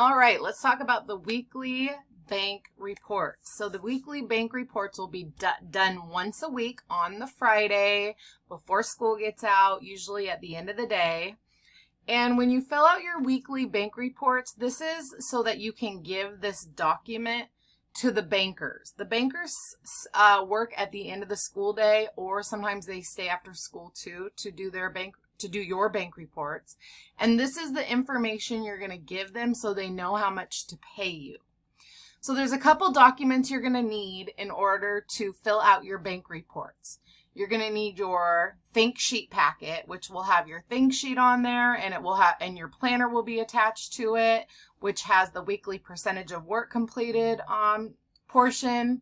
All right, let's talk about the weekly bank reports. So the weekly bank reports will be done once a week on the Friday before school gets out, usually at the end of the day. And when you fill out your weekly bank reports, this is so that you can give this document to the bankers. The bankers work at the end of the school day, or sometimes they stay after school too to do your bank reports. And this is the information you're going to give them so they know how much to pay you. So there's a couple documents you're going to need in order to fill out your bank reports. You're going to need your think sheet packet, which will have your think sheet on there, and it will have, and your planner will be attached to it, which has the weekly percentage of work completed portion.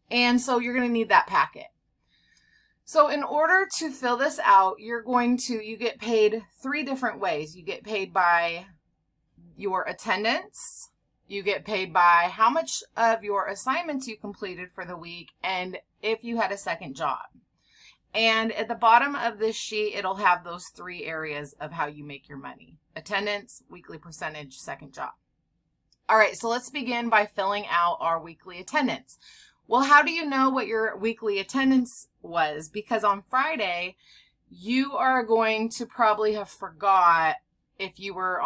And so you're going to need that packet. So in order to fill this out, you get paid 3 different ways. You get paid by your attendance, you get paid by how much of your assignments you completed for the week, and if you had a second job. And at the bottom of this sheet, it'll have those 3 areas of how you make your money: attendance, weekly percentage, second job. All right, so let's begin by filling out our weekly attendance. Well, how do you know what your weekly attendance was? Because on Friday, you are going to probably have forgot if you were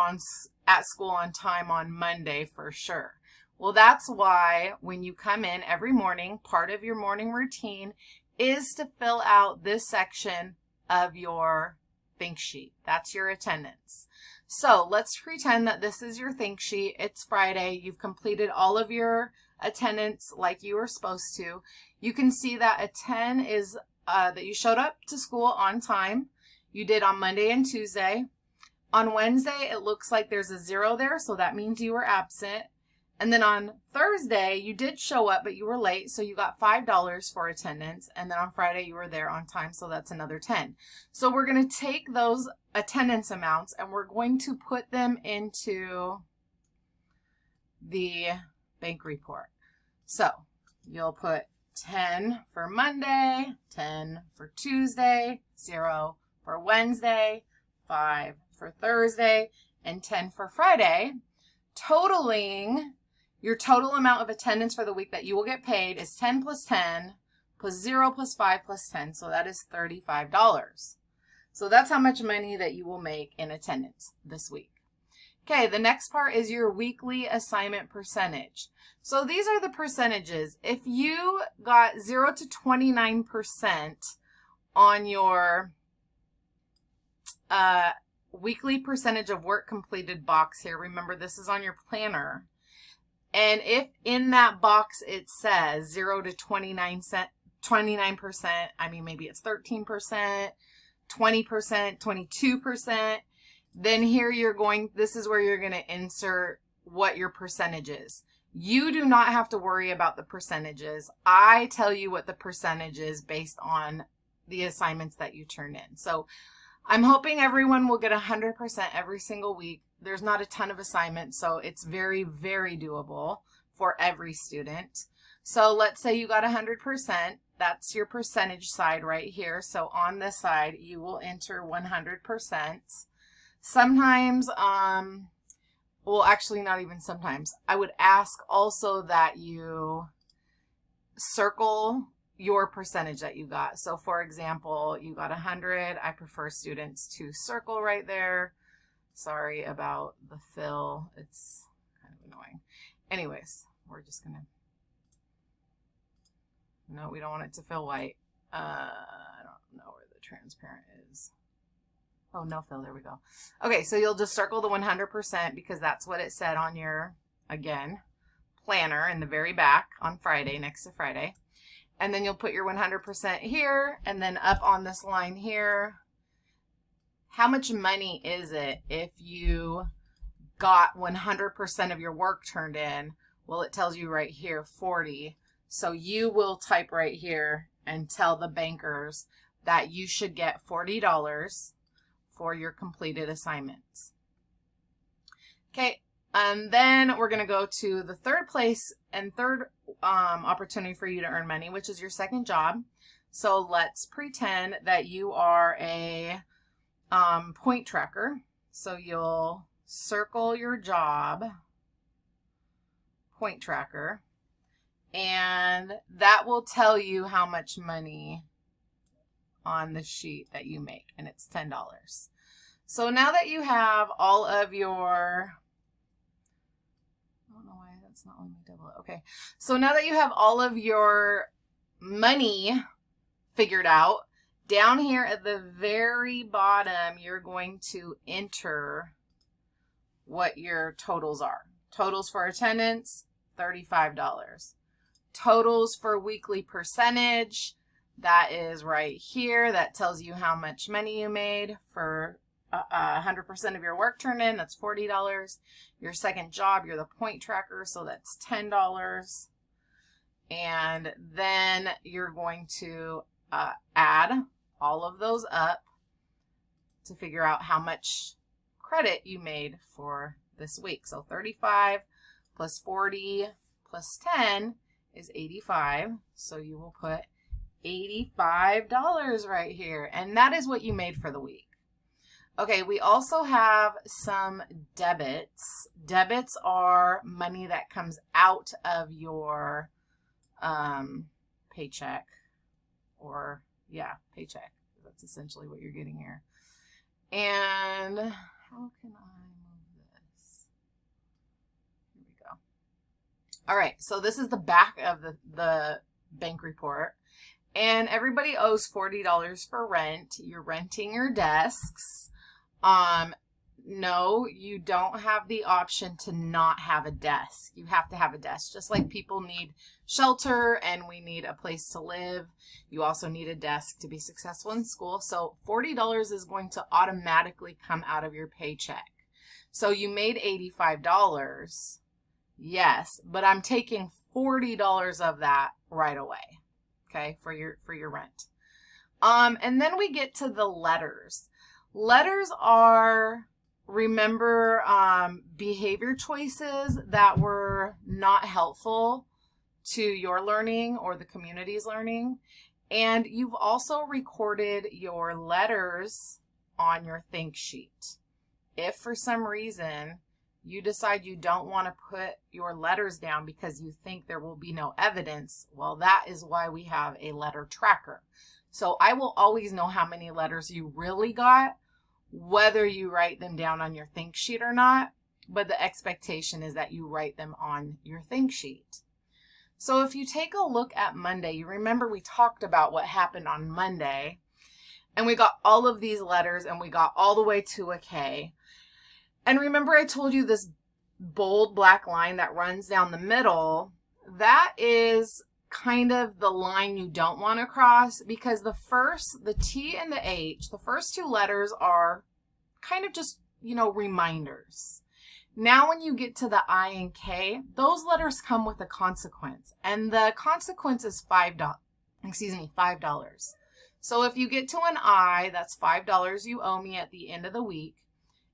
at school on time on Monday for sure. Well, that's why when you come in every morning, part of your morning routine is to fill out this section of your think sheet. That's your attendance. So let's pretend that this is your think sheet. It's Friday. You've completed all of your attendance like you were supposed to. You can see that a 10 is that you showed up to school on time. You did on Monday and Tuesday. On Wednesday, it looks like there's a 0 there, so that means you were absent. And then on Thursday, you did show up, but you were late, so you got $5 for attendance. And then on Friday, you were there on time, so that's another 10. So we're going to take those attendance amounts and we're going to put them into the bank report. So you'll put 10 for Monday, 10 for Tuesday, 0 for Wednesday, 5 for Thursday, and 10 for Friday, totaling your total amount of attendance for the week that you will get paid is 10 plus 10 plus 0 plus 5 plus 10. So that is $35. So that's how much money that you will make in attendance this week. Okay, the next part is your weekly assignment percentage. So these are the percentages. If you got 0 to 29% on your weekly percentage of work completed box here, remember this is on your planner. And if in that box it says 0 to 29%, I mean, maybe it's 13%, 20%, 22%, then here this is where you're going to insert what your percentage is. You do not have to worry about the percentages. I tell you what the percentage is based on the assignments that you turn in. So I'm hoping everyone will get 100% every single week. There's not a ton of assignments, so it's very, very doable for every student. So let's say you got 100%. That's your percentage side right here. So on this side, you will enter 100%. Sometimes, well, actually not even sometimes. I would ask also that you circle your percentage that you got. So for example, you got 100. I prefer students to circle right there. Sorry about the fill. It's kind of annoying. Anyways, we're just gonna, no, we don't want it to fill white. I don't know where the transparent is. Oh, no fill, there we go. Okay, so you'll just circle the 100% because that's what it said on your, again, planner in the very back on Friday, next to Friday. And then you'll put your 100% here, and then up on this line here, how much money is it if you got 100% of your work turned in? Well, it tells you right here, 40. So you will type right here and tell the bankers that you should get $40 for your completed assignments. Okay, and then we're going to go to the third opportunity for you to earn money, which is your second job. So let's pretend that you are a point tracker. So you'll circle your job point tracker, and that will tell you how much money on the sheet that you make, and it's $10. So now that you have all of your, I don't know why that's not letting me double it. Okay. So now that you have all of your money figured out, down here at the very bottom, you're going to enter what your totals are. Totals for attendance, $35. Totals for weekly percentage, that is right here. That tells you how much money you made for 100% of your work turned in. That's $40. Your second job, you're the point tracker, so that's $10. And then you're going to add all of those up to figure out how much credit you made for this week. So 35 plus 40 plus 10 is 85. So you will put $85 right here. And that is what you made for the week. Okay, we also have some debits. Debits are money that comes out of your paycheck, or paycheck. That's essentially what you're getting here. And how can I move this? Here we go. All right, so this is the back of the bank report. And everybody owes $40 for rent. You're renting your desks. No, you don't have the option to not have a desk. You have to have a desk. Just like people need shelter and we need a place to live, you also need a desk to be successful in school. So $40 is going to automatically come out of your paycheck. So you made $85. Yes, but I'm taking $40 of that right away. Okay, for your rent. And then we get to the letters. Letters are, remember, behavior choices that were not helpful to your learning or the community's learning. And you've also recorded your letters on your think sheet. If for some reason you decide you don't want to put your letters down because you think there will be no evidence, well, that is why we have a letter tracker. So I will always know how many letters you really got, whether you write them down on your think sheet or not, but the expectation is that you write them on your think sheet. So if you take a look at Monday, you remember we talked about what happened on Monday, and we got all of these letters and we got all the way to a K. And remember I told you this bold black line that runs down the middle, that is kind of the line you don't want to cross, because the T and the H, the first two letters are kind of just, reminders. Now when you get to the I and K, those letters come with a consequence, and the consequence is $5. So if you get to an I, that's $5 you owe me at the end of the week.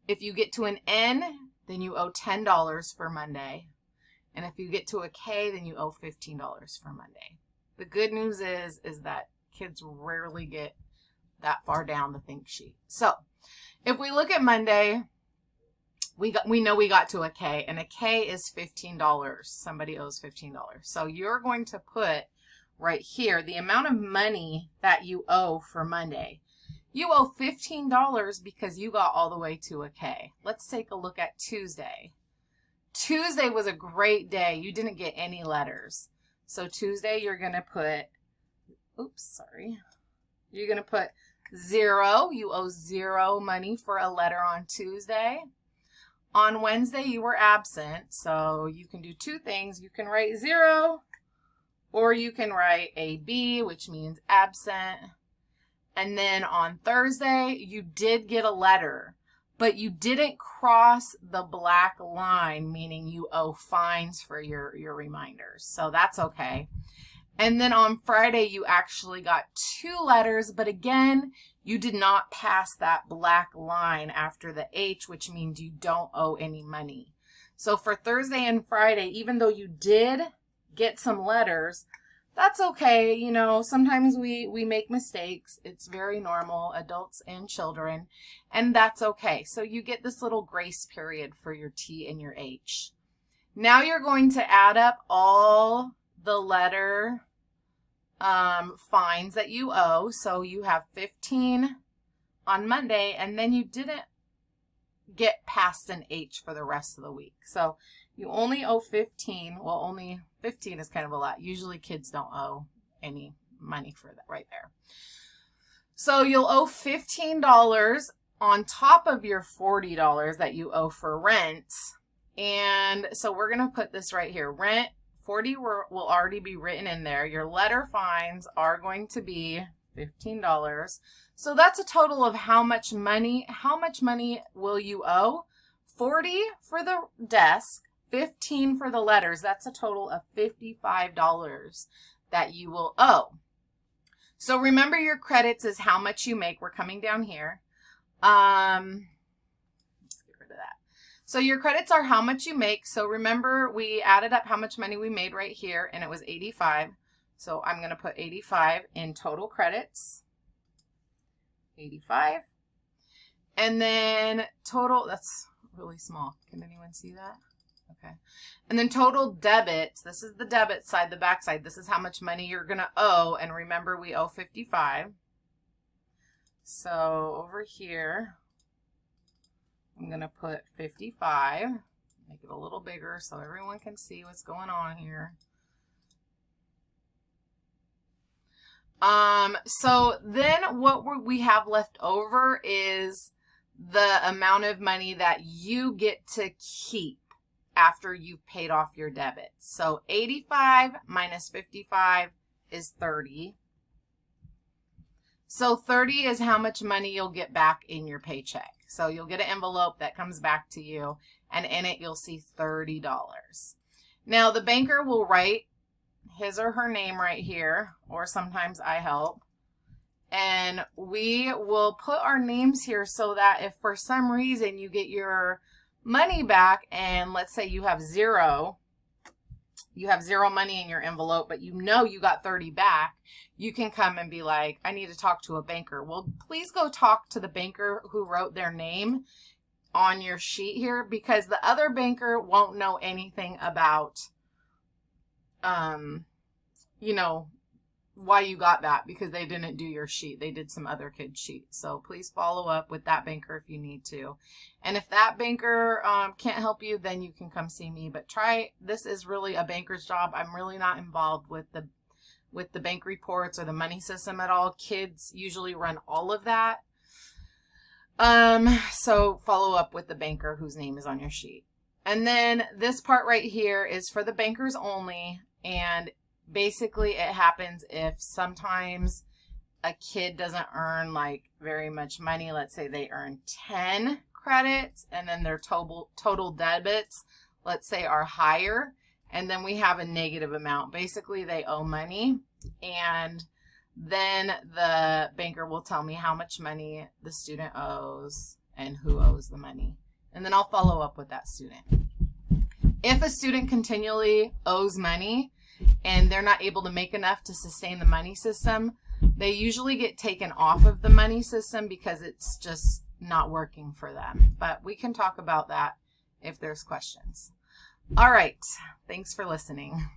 If you get to an N, then you owe $10 for Monday. And if you get to a K, then you owe $15 for Monday. The good news is that kids rarely get that far down the think sheet. So if we look at Monday, we know we got to a K, and a K is $15. Somebody owes $15. So you're going to put right here the amount of money that you owe for Monday. You owe $15 because you got all the way to a K. Let's take a look at Tuesday. Tuesday was a great day. You didn't get any letters. So Tuesday you're going to put, you're going to put 0. You owe 0 money for a letter on Tuesday. On Wednesday you were absent. So you can do two things. You can write 0, or you can write AB, which means absent. And then on Thursday, you did get a letter, but you didn't cross the black line, meaning you owe fines for your reminders. So that's okay. And then on Friday, you actually got 2 letters, but again, you did not pass that black line after the H, which means you don't owe any money. So for Thursday and Friday, even though you did get some letters, that's okay. Sometimes we make mistakes. It's very normal, adults and children, and that's okay. So you get this little grace period for your T and your H. Now you're going to add up all the letter fines that you owe. So you have 15 on Monday, and then you didn't get past an H for the rest of the week. So you only owe 15. Well, only 15 is kind of a lot. Usually kids don't owe any money for that right there. So you'll owe $15 on top of your $40 that you owe for rent. And so we're going to put this right here. Rent, 40 will already be written in there. Your letter fines are going to be $15. So that's a total of how much money will you owe? 40 for the desk, 15 for the letters. That's a total of $55 that you will owe. So remember, your credits is how much you make. We're coming down here. Let's get rid of that. So your credits are how much you make. So remember, we added up how much money we made right here, and it was 85. So I'm going to put 85 in total credits. 85. And then total, that's really small. Can anyone see that? Okay. And then total debits. This is the debit side, the back side. This is how much money you're going to owe. And remember, we owe 55. So over here, I'm going to put 55. Make it a little bigger so everyone can see what's going on here. So then what we have left over is the amount of money that you get to keep after you've paid off your debits. So 85 minus 55 is 30. So 30 is how much money you'll get back in your paycheck. So you'll get an envelope that comes back to you, and in it you'll see $30. Now the banker will write his or her name right here, or sometimes I help. And we will put our names here so that if for some reason you get your money back and let's say you have zero money in your envelope, but you know you got 30 back, you can come and be like, I need to talk to a banker. Well, please go talk to the banker who wrote their name on your sheet here, because the other banker won't know anything about you know, why you got that, because they didn't do your sheet. They did some other kid's sheet. So please follow up with that banker if you need to. And if that banker can't help you, then you can come see me. But this is really a banker's job. I'm really not involved with the bank reports or the money system at all. Kids usually run all of that. So follow up with the banker whose name is on your sheet. And then this part right here is for the bankers only. And basically it happens if sometimes a kid doesn't earn like very much money. Let's say they earn 10 credits and then their total debits, let's say, are higher. And then we have a negative amount. Basically they owe money, and then the banker will tell me how much money the student owes and who owes the money. And then I'll follow up with that student. If a student continually owes money and they're not able to make enough to sustain the money system, they usually get taken off of the money system because it's just not working for them. But we can talk about that if there's questions. All right. Thanks for listening.